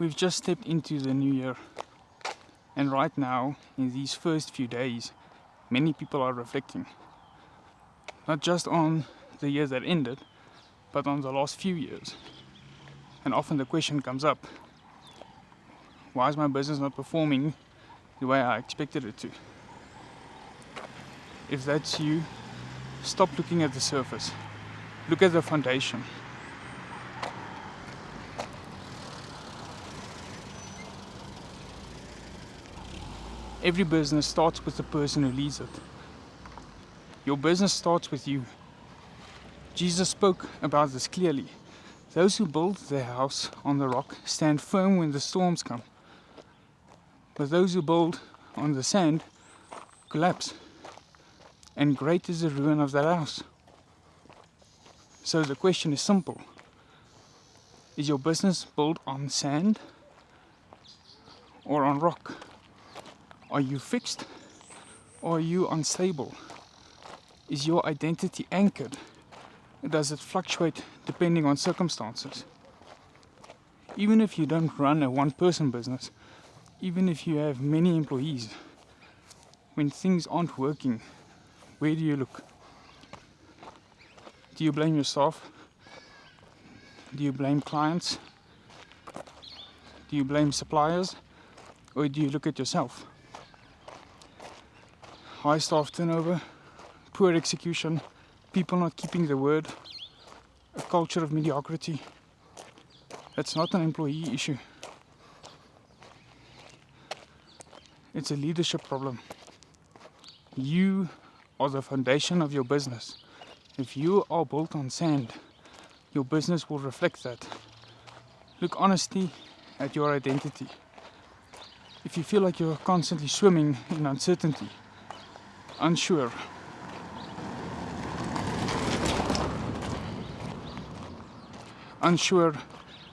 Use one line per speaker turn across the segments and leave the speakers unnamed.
We've just stepped into the new year, and right now, in these first few days, many people are reflecting, not just on the year that ended, but on the last few years. And often the question comes up, why is my business not performing the way I expected it to? If that's you, stop looking at the surface. Look at the foundation. Every business starts with the person who leads it. Your business starts with you. Jesus spoke about this clearly. Those who build their house on the rock stand firm when the storms come. But those who build on the sand collapse. And great is the ruin of that house. So the question is simple. Is your business built on sand or on rock? Are you fixed or are you unstable? Is your identity anchored? Does it fluctuate depending on circumstances? Even if you don't run a one-person business, even if you have many employees, when things aren't working, where do you look? Do you blame your staff? Do you blame clients? Do you blame suppliers? Or do you look at yourself? High staff turnover, poor execution, people not keeping their word, a culture of mediocrity. That's not an employee issue. It's a leadership problem. You are the foundation of your business. If you are built on sand, your business will reflect that. Look honestly at your identity. If you feel like you're constantly swimming in uncertainty, unsure,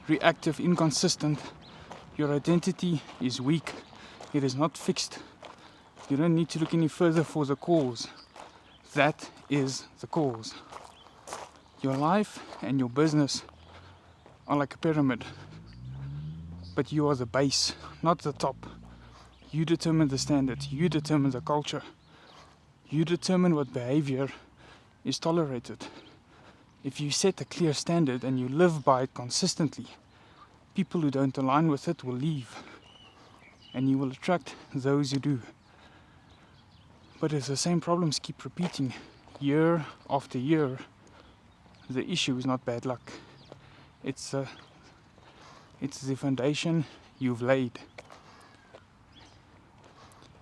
reactive, inconsistent, your identity is weak. It is not fixed. You don't need to look any further for the cause. That is the cause. Your life and your business are like a pyramid, but you are the base, not the top. You determine the standards, you determine the culture, you determine what behavior is tolerated. If you set a clear standard and you live by it consistently, people who don't align with it will leave, and you will attract those who do. But if the same problems keep repeating year after year, the issue is not bad luck. It's the foundation you've laid.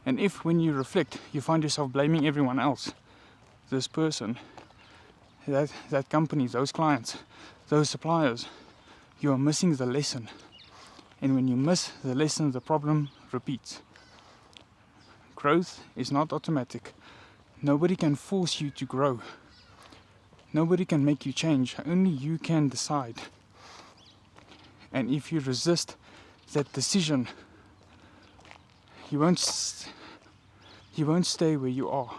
And if when you reflect, you find yourself blaming everyone else, this person, that company, those clients, those suppliers, you are missing the lesson. And when you miss the lesson, the problem repeats. Growth is not automatic. Nobody can force you to grow. Nobody can make you change. Only you can decide. And if you resist that decision, you won't stay where you are.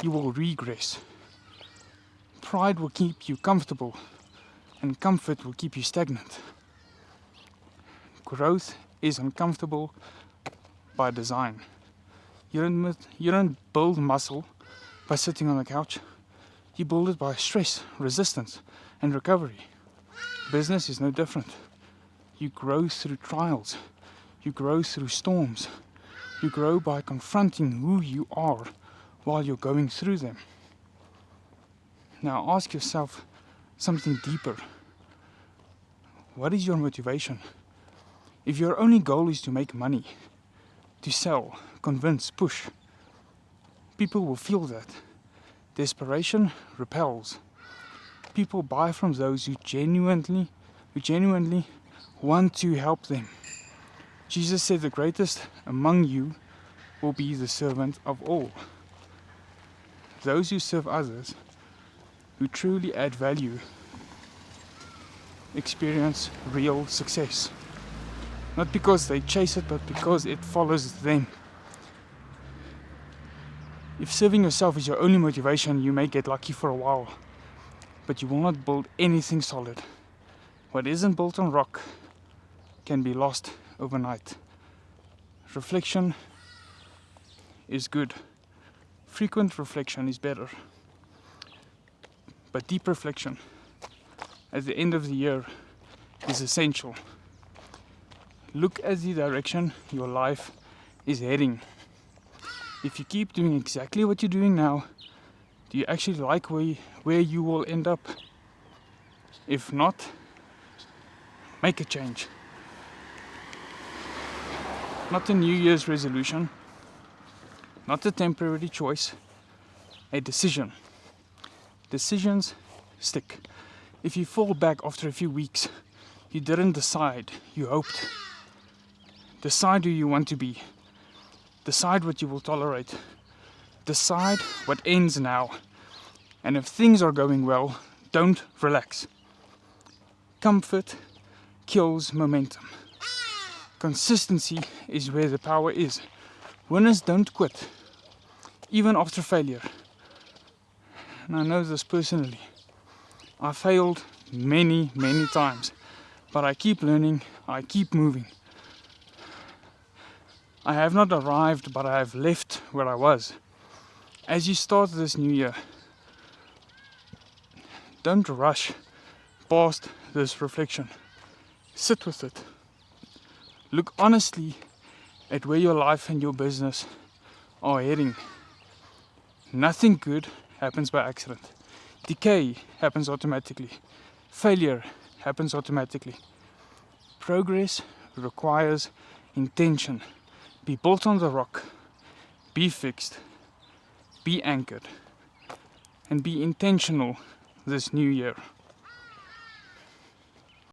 You will regress. Pride will keep you comfortable, and comfort will keep you stagnant. Growth is uncomfortable by design. You don't build muscle by sitting on a couch. You build it by stress, resistance, and recovery. Business is no different. You grow through trials. You grow through storms. You grow by confronting who you are while you're going through them. Now ask yourself something deeper. What is your motivation? If your only goal is to make money, to sell, convince, push, people will feel that. Desperation repels. People buy from those who genuinely want to help them. Jesus said the greatest among you will be the servant of all. Those who serve others, who truly add value, experience real success. Not because they chase it, but because it follows them. If serving yourself is your only motivation, you may get lucky for a while, but you will not build anything solid. What isn't built on rock can be lost overnight. Reflection is good. Frequent reflection is better. But deep reflection at the end of the year is essential. Look at the direction your life is heading. If you keep doing exactly what you're doing now, do you actually like where you will end up? If not, make a change. Not a New Year's resolution, not a temporary choice, a decision. Decisions stick. If you fall back after a few weeks, you didn't decide, you hoped. Decide who you want to be. Decide what you will tolerate. Decide what ends now. And if things are going well, don't relax. Comfort kills momentum. Consistency is where the power is. Winners don't quit, even after failure. And I know this personally. I failed many times, but I keep learning, I keep moving. I have not arrived, but I have left where I was. As you start this new year, don't rush past this reflection. Sit with it. Look honestly at where your life and your business are heading. Nothing good happens by accident. Decay happens automatically. Failure happens automatically. Progress requires intention. Be built on the rock. Be fixed. Be anchored. And be intentional this new year.